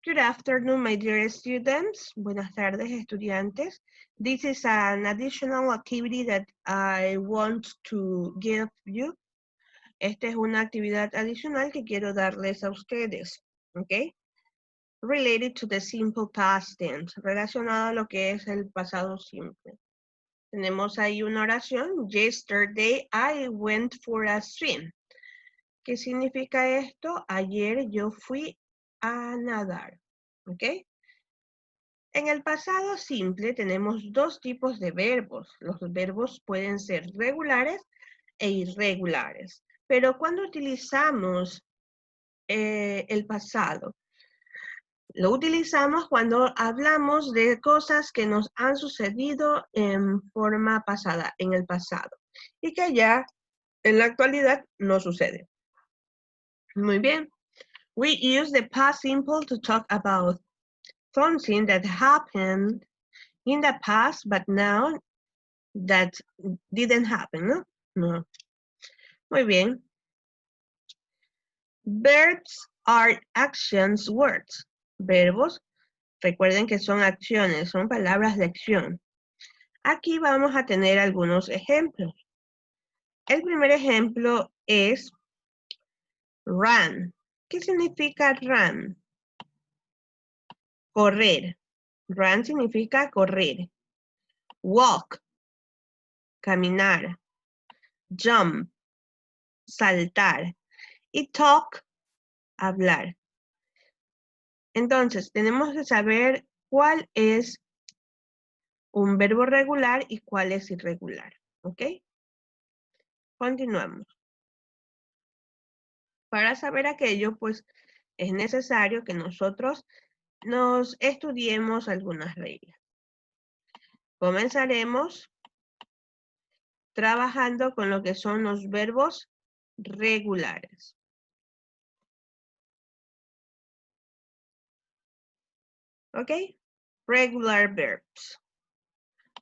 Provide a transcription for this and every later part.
Good afternoon, my dear students. Buenas tardes, estudiantes. This is an additional activity that I want to give you. Esta es una actividad adicional que quiero darles a ustedes, ¿ok? Related to the simple past tense, relacionado a lo que es el pasado simple. Tenemos ahí una oración. Yesterday I went for a swim. ¿Qué significa esto? Ayer yo fui a nadar. ¿Ok? En el pasado simple tenemos dos tipos de verbos. Los verbos pueden ser regulares e irregulares. Pero cuando utilizamos el pasado, lo utilizamos cuando hablamos de cosas que nos han sucedido en forma pasada, en el pasado, y que ya en la actualidad no sucede. Muy bien. We use the past simple to talk about something that happened in the past, but now that didn't happen, ¿no? No. Muy bien. Verbs are actions words. Verbos, recuerden que son acciones, son palabras de acción. Aquí vamos a tener algunos ejemplos. El primer ejemplo es run. ¿Qué significa run? Correr. Run significa correr. Walk, caminar. Jump, saltar. Y talk, hablar. Entonces, tenemos que saber cuál es un verbo regular y cuál es irregular. ¿Ok? Continuamos. Para saber aquello, pues, es necesario que nosotros nos estudiemos algunas reglas. Comenzaremos trabajando con lo que son los verbos regulares. ¿Ok? Regular verbs.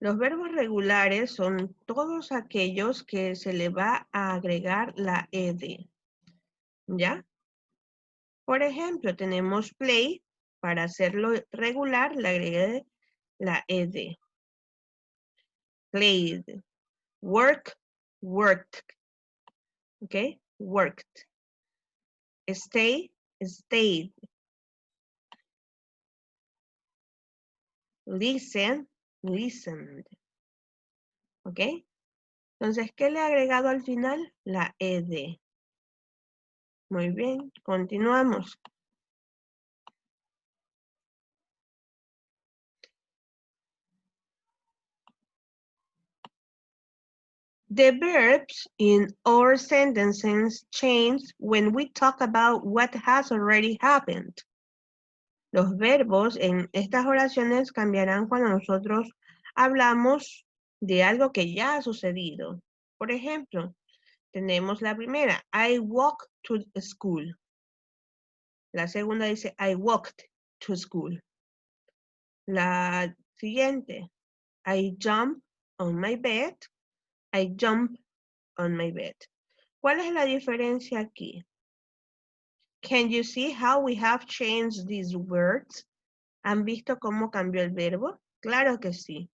Los verbos regulares son todos aquellos que se le va a agregar la ed. ¿Ya? Por ejemplo, tenemos play. Para hacerlo regular, le agregué la ed. Played. Work, worked. ¿Ok? Worked. Stay, stayed. Listen, listened. ¿Ok? Entonces, ¿qué le he agregado al final? La ed. Muy bien, continuamos. The verbs in our sentences change when we talk about what has already happened. Los verbos en estas oraciones cambiarán cuando nosotros hablamos de algo que ya ha sucedido. Por ejemplo, tenemos la primera, I walk to school. La segunda dice, I walked to school. La siguiente, I jump on my bed. I jump on my bed. ¿Cuál es la diferencia aquí? Can you see how we have changed these words? ¿Han visto cómo cambió el verbo? Claro que sí.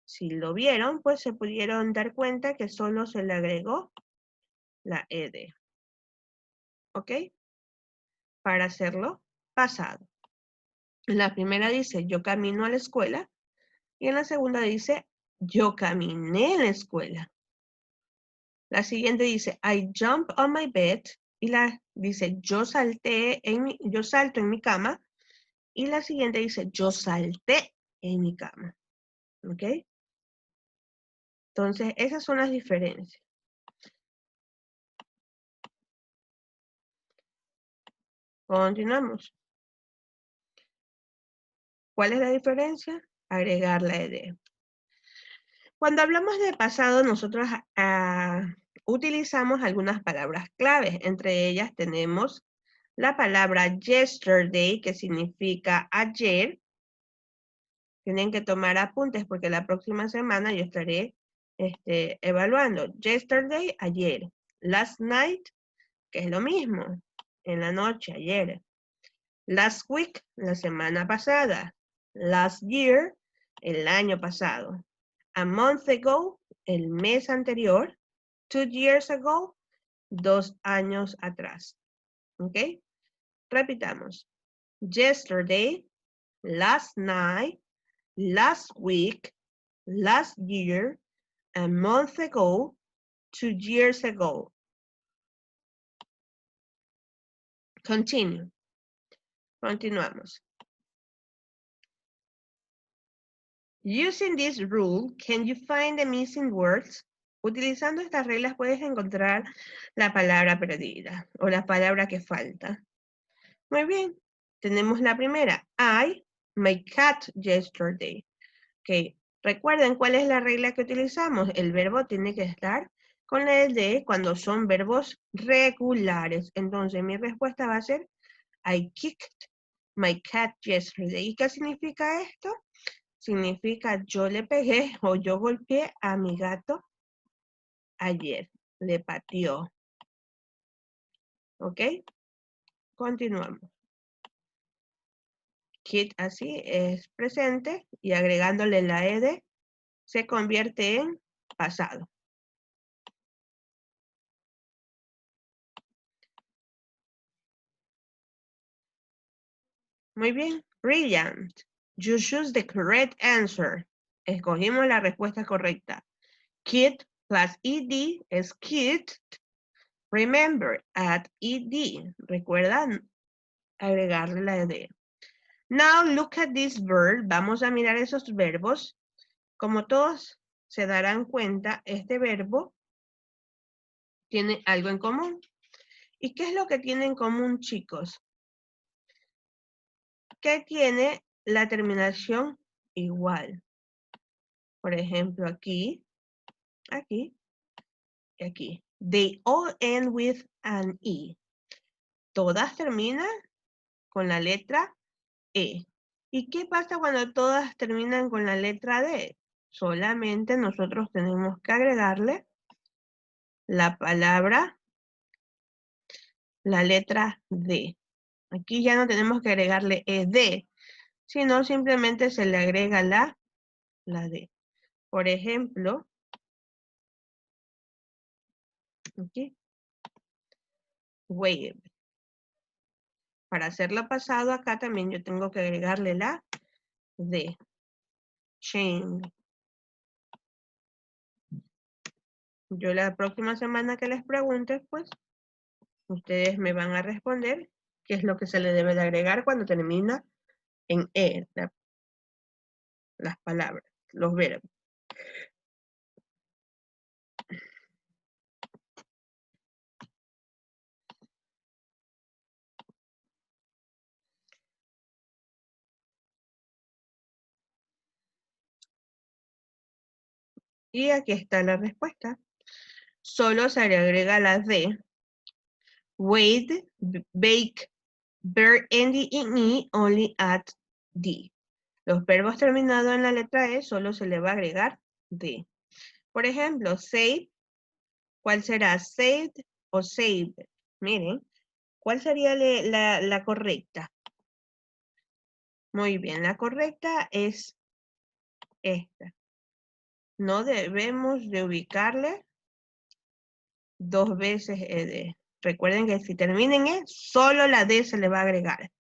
Si lo vieron, pues se pudieron dar cuenta que solo se le agregó la ed. ¿Ok? Para hacerlo pasado. En la primera dice, yo camino a la escuela. Y en la segunda dice, yo caminé en la escuela. La siguiente dice, I jump on my bed. Y la dice, yo salto en mi cama. Y la siguiente dice, yo salté en mi cama. ¿Ok? Entonces, esas son las diferencias. Continuamos. ¿Cuál es la diferencia? Agregar la ed. Cuando hablamos de pasado, nosotros utilizamos algunas palabras claves. Entre ellas tenemos la palabra yesterday, que significa ayer. Tienen que tomar apuntes porque la próxima semana yo estaré evaluando. Yesterday, ayer. Last night, que es lo mismo. En la noche, ayer. Last week, la semana pasada. Last year, el año pasado. A month ago, el mes anterior. 2 years ago, 2 años atrás. ¿Ok? Repitamos. Yesterday, last night, last week, last year, a month ago, 2 years ago. Continue. Continuamos. Using this rule, can you find the missing words? Utilizando estas reglas puedes encontrar la palabra perdida o la palabra que falta. Muy bien. Tenemos la primera. I, my cat yesterday. Ok. Recuerden cuál es la regla que utilizamos. El verbo tiene que estar con la de cuando son verbos regulares. Entonces mi respuesta va a ser I kicked my cat yesterday. ¿Y qué significa esto? Significa yo le pegué o yo golpeé a mi gato ayer. Le pateó. ¿Ok? Continuamos. Kid así es presente y agregándole la ed se convierte en pasado. Muy bien. Brilliant. You choose the correct answer. Escogimos la respuesta correcta. Kid plus ed es kid. Remember, add ed. Recuerdan agregarle la ed. Now look at this verb. Vamos a mirar esos verbos. Como todos se darán cuenta, este verbo tiene algo en común. ¿Y qué es lo que tiene en común, chicos? Que tiene la terminación igual. Por ejemplo, aquí, aquí y aquí. They all end with an E. Todas terminan con la letra E. ¿Y qué pasa cuando todas terminan con la letra D? Solamente nosotros tenemos que agregarle la palabra, la letra D. Aquí ya no tenemos que agregarle ED, sino simplemente se le agrega la D. Por ejemplo, aquí, wave. Para hacerlo pasado acá también yo tengo que agregarle la D. Chain. Yo la próxima semana que les pregunte, pues, ustedes me van a responder qué es lo que se le debe de agregar cuando termina en E, las palabras, los verbos. Y aquí está la respuesta. Solo se le agrega la D. Wade, bake, verb ending in E, only at D. Los verbos terminados en la letra E solo se le va a agregar D. Por ejemplo, save, ¿cuál será? Saved o saved. Miren, ¿cuál sería la correcta? Muy bien, la correcta es esta. No debemos de ubicarle dos veces ED. Recuerden que si termina en E, solo la D se le va a agregar.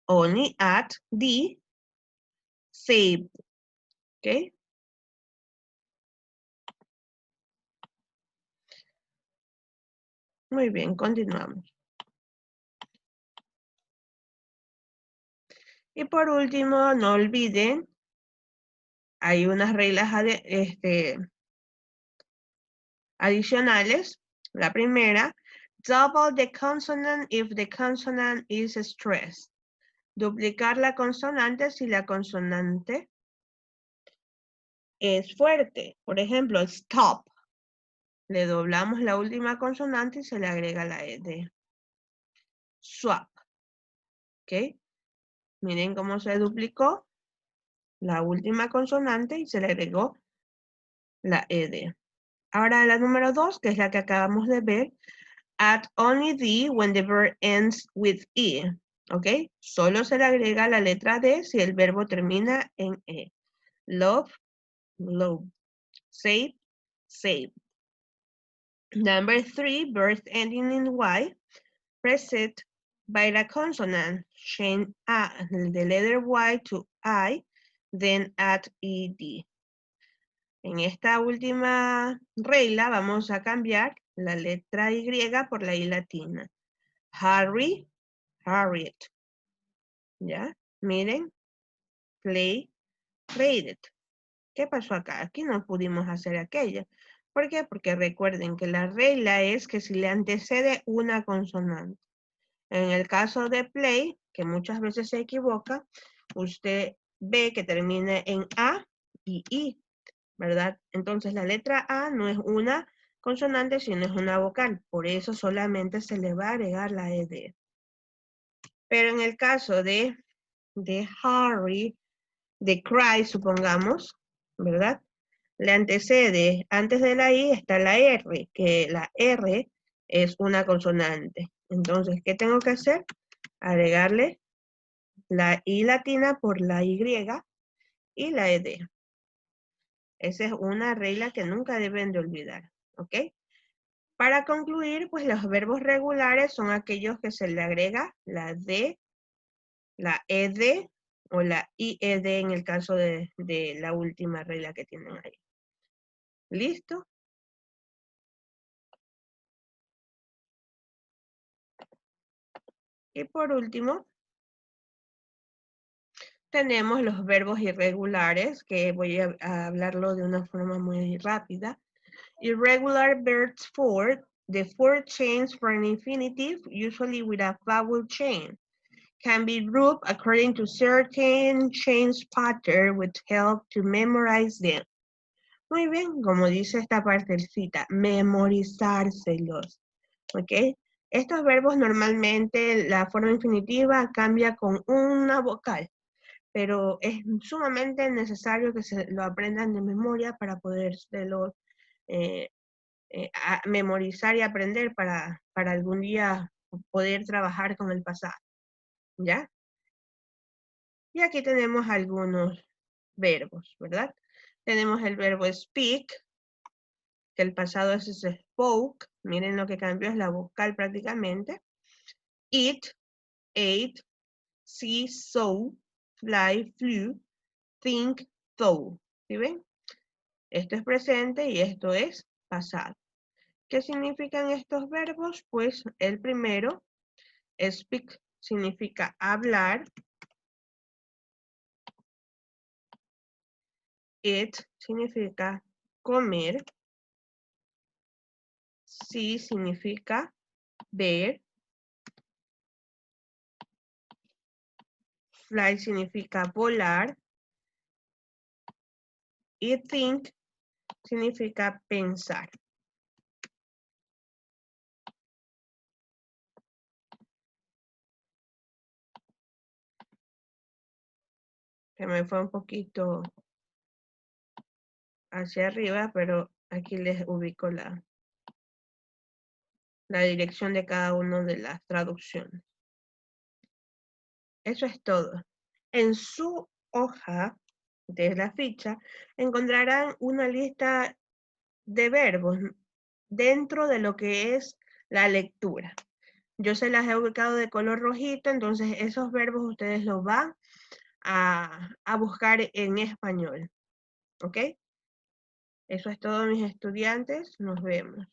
Only at D, saved. ¿Ok? Muy bien, continuamos. Y por último, no olviden, hay unas reglas adicionales. La primera, double the consonant if the consonant is stressed. Duplicar la consonante si la consonante es fuerte. Por ejemplo, stop. Le doblamos la última consonante y se le agrega la ed. Swap. ¿Ok? Miren cómo se duplicó la última consonante y se le agregó la ed. Ahora la número 2, que es la que acabamos de ver. Add only D when the verb ends with E. ¿Ok? Solo se le agrega la letra D si el verbo termina en E. Love, love. Save, save. Number 3, verbs ending in Y, preceded by the consonant. Change the letter Y to I, then add ED. En esta última regla vamos a cambiar la letra Y por la I latina. Harry, Harriet. ¿Ya? Miren. Play, played it. ¿Qué pasó acá? Aquí no pudimos hacer aquello. ¿Por qué? Porque recuerden que la regla es que si le antecede una consonante. En el caso de play, que muchas veces se equivoca, usted ve que termina en A y I, ¿verdad? Entonces la letra A no es una consonante, sino es una vocal. Por eso solamente se le va a agregar la ED. Pero en el caso de Harry, de cry, supongamos, ¿verdad? Le antecede, antes de la I está la R, que la R es una consonante. Entonces, ¿qué tengo que hacer? Agregarle la I latina por la Y y la ED. Esa es una regla que nunca deben de olvidar, ¿ok? Para concluir, pues los verbos regulares son aquellos que se le agrega la D, la ED o la IED en el caso de la última regla que tienen ahí. ¿Listo? Y por último, tenemos los verbos irregulares, que voy a hablarlo de una forma muy rápida. Irregular verbs for the four chains for an infinitive, usually with a vowel chain, can be grouped according to certain chains pattern with help to memorize them. Muy bien, como dice esta partecita, memorizárselos. ¿Ok? Estos verbos normalmente la forma infinitiva cambia con una vocal, pero es sumamente necesario que se lo aprendan de memoria para podérselo memorizar y aprender para algún día poder trabajar con el pasado. ¿Ya? Y aquí tenemos algunos verbos, ¿verdad? Tenemos el verbo speak, que el pasado es spoke. Miren lo que cambió, es la vocal prácticamente. Eat, ate, see, saw, fly, flew, think, thought. ¿Sí ven? Esto es presente y esto es pasado. ¿Qué significan estos verbos? Pues el primero, speak, significa hablar. Eat significa comer. See significa ver. Fly significa volar. Y think significa pensar. Que me fue un poquito hacia arriba, pero aquí les ubico la dirección de cada una de las traducciones. Eso es todo. En su hoja de la ficha encontrarán una lista de verbos dentro de lo que es la lectura. Yo se las he ubicado de color rojito, entonces esos verbos ustedes los van a buscar en español. ¿Ok? Eso es todo, mis estudiantes. Nos vemos.